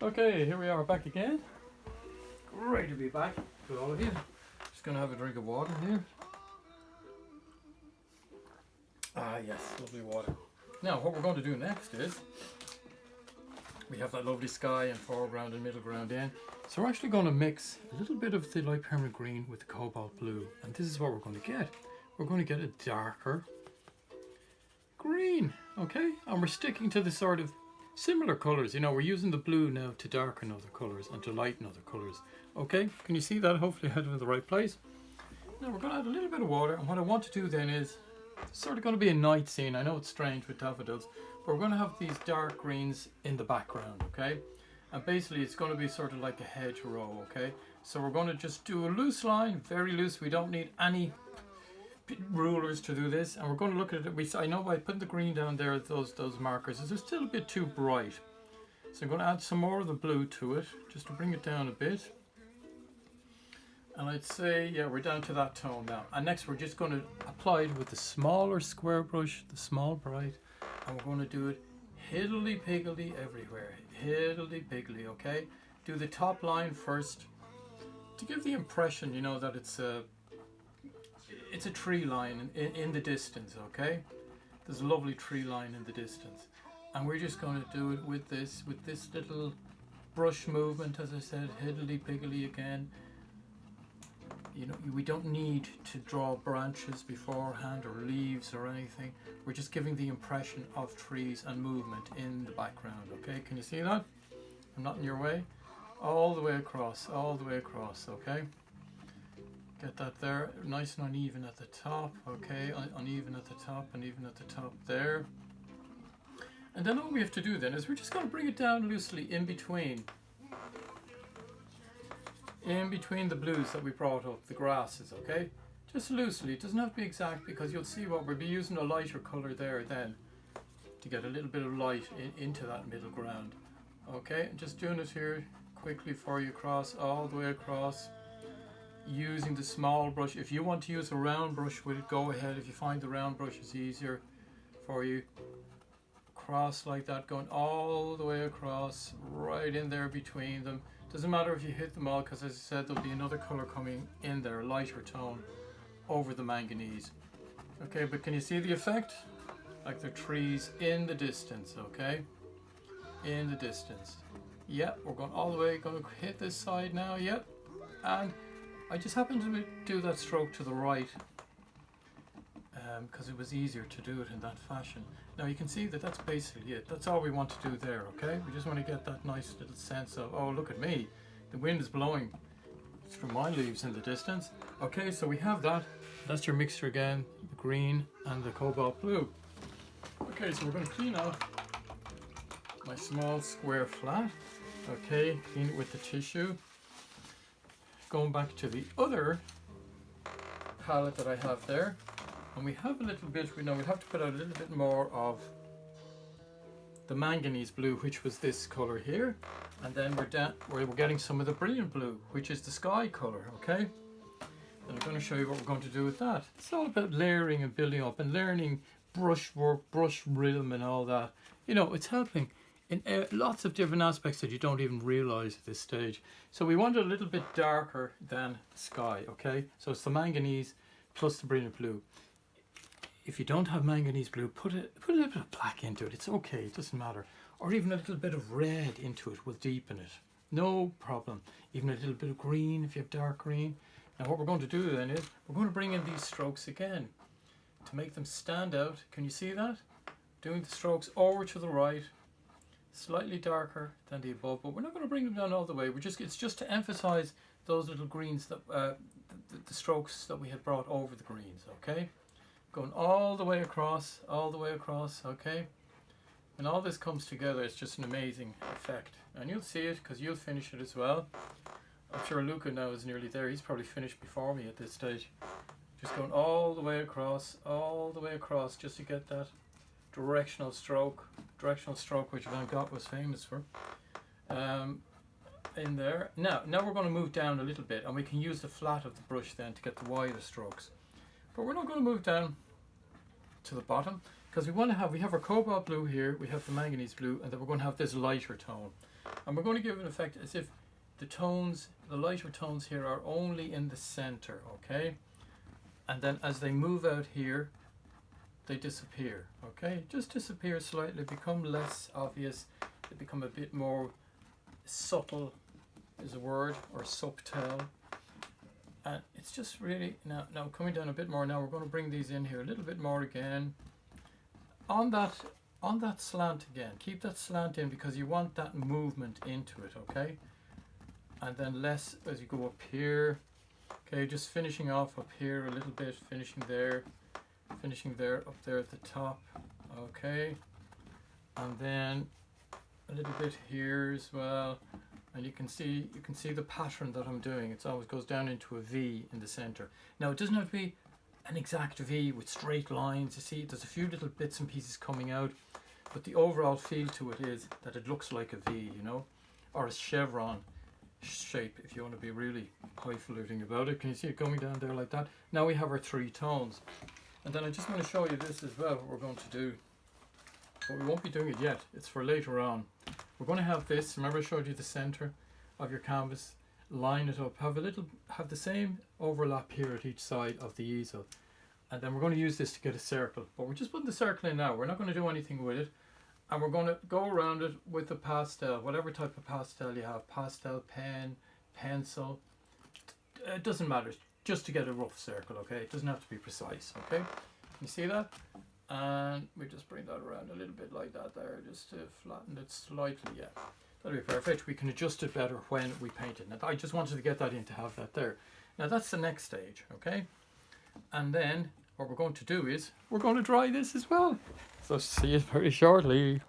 Okay, here we are back again. Great to be back with all of you. Just going to have a drink of water here. Ah yes, lovely water. Now what we're going to do next is, we have that lovely sky and foreground and middle ground in. So we're actually going to mix a little bit of the light permanent green with the cobalt blue. And this is what we're going to get. We're going to get a darker green, okay? And we're sticking to the sort of similar colours. You know, we're using the blue now to darken other colours and to lighten other colours. Okay, can you see that? Hopefully I had it in the right place. Now we're going to add a little bit of water, and what I want to do then is, it's sort of going to be a night scene. I know it's strange with daffodils, but we're going to have these dark greens in the background, okay? And basically it's going to be sort of like a hedgerow, okay? So we're going to just do a loose line, very loose. We don't need any rulers to do this, and we're going to look at it. I know by putting the green down there, those markers, it's still a bit too bright. So I'm going to add some more of the blue to it, just to bring it down a bit. And I'd say, yeah, we're down to that tone now. And next we're just going to apply it with the smaller square brush, the small bright, and we're going to do it hiddly-piggly everywhere. Hiddly-piggly, okay? Do the top line first, to give the impression, you know, that it's a tree line in the distance, okay? There's a lovely tree line in the distance. And we're just going to do it with this little brush movement, as I said, hiddly-piggly again. You know, we don't need to draw branches beforehand or leaves or anything. We're just giving the impression of trees and movement in the background, okay? Can you see that? I'm not in your way. All the way across, okay? Get that there, nice and uneven at the top, okay? Uneven at the top, uneven at the top there. And then all we have to do then is we're just going to bring it down loosely in between the blues that we brought up, the grasses, okay? Just loosely, it doesn't have to be exact, because you'll see what we'll be using a lighter colour there then to get a little bit of light into that middle ground. Okay, just doing it here quickly for you all the way across, using the small brush. If you want to use a round brush with it, go ahead. If you find the round brush is easier for you, across like that, going all the way across, right in there between them. Doesn't matter if you hit them all, because as I said, there'll be another colour coming in there, a lighter tone over the manganese. Okay, but can you see the effect? Like the trees in the distance, okay? In the distance. Yep, we're going all the way, going to hit this side now, yep. And I just happened to do that stroke to the right, because it was easier to do it in that fashion. Now you can see that that's basically it. That's all we want to do there, okay? We just want to get that nice little sense of, oh, look at me. The wind is blowing through my leaves in the distance. Okay, so we have that. That's your mixture again, the green and the cobalt blue. Okay, so we're going to clean out my small square flat. Okay, clean it with the tissue. Going back to the other palette that I have there. And we have a little bit, we know we'll have to put out a little bit more of the manganese blue, which was this colour here. And then we're getting some of the brilliant blue, which is the sky colour, okay? And I'm going to show you what we're going to do with that. It's all about layering and building up and learning brushwork, brush rhythm and all that. You know, it's helping in lots of different aspects that you don't even realise at this stage. So we want it a little bit darker than the sky, okay? So it's the manganese plus the brilliant blue. If you don't have manganese blue, put a little bit of black into it. It's okay, it doesn't matter. Or even a little bit of red into it will deepen it. No problem. Even a little bit of green if you have dark green. Now what we're going to do then is, we're going to bring in these strokes again to make them stand out. Can you see that? Doing the strokes over to the right, slightly darker than the above, but we're not going to bring them down all the way. It's just to emphasize those little greens, that the strokes that we had brought over the greens, okay? Going all the way across, okay? And all this comes together, it's just an amazing effect. And you'll see it, because you'll finish it as well. I'm sure Luca now is nearly there. He's probably finished before me at this stage. Just going all the way across, just to get that directional stroke, which Van Gogh was famous for. In there. Now we're going to move down a little bit, and we can use the flat of the brush then to get the wider strokes. But we're not going to move down to the bottom, because we have our cobalt blue here, we have the manganese blue, and then we're going to have this lighter tone. And we're going to give an effect as if the tones, the lighter tones here are only in the center, okay? And then as they move out here, they disappear, okay? Just disappear slightly, become less obvious, they become a bit more subtle is a word, or subtle. And it's just really, now coming down a bit more, now we're going to bring these in here a little bit more again. On that slant again, keep that slant in because you want that movement into it, okay? And then less as you go up here. Okay, just finishing off up here a little bit, finishing there, up there at the top, okay? And then a little bit here as well. And you can see the pattern that I'm doing. It always goes down into a V in the center. Now it doesn't have to be an exact V with straight lines. You see, there's a few little bits and pieces coming out, but the overall feel to it is that it looks like a V, you know, or a chevron shape if you want to be really highfalutin about it. Can you see it going down there like that? Now we have our 3 tones. And then I just want to show you this as well, what we're going to do. But we won't be doing it yet. It's for later on. We're going to have this. Remember I showed you the center of your canvas. Line it up. Have the same overlap here at each side of the easel. And then we're going to use this to get a circle. But we're just putting the circle in now. We're not going to do anything with it. And we're going to go around it with the pastel, whatever type of pastel you have. Pastel, pen, pencil. It doesn't matter. Just to get a rough circle, okay? It doesn't have to be precise, okay? You see that? And we just bring that around a little bit like that there, just to flatten it slightly, yeah. That'll be perfect. We can adjust it better when we paint it. Now, I just wanted to get that in to have that there. Now that's the next stage, okay? And then what we're going to do is we're going to dry this as well. So see you very shortly.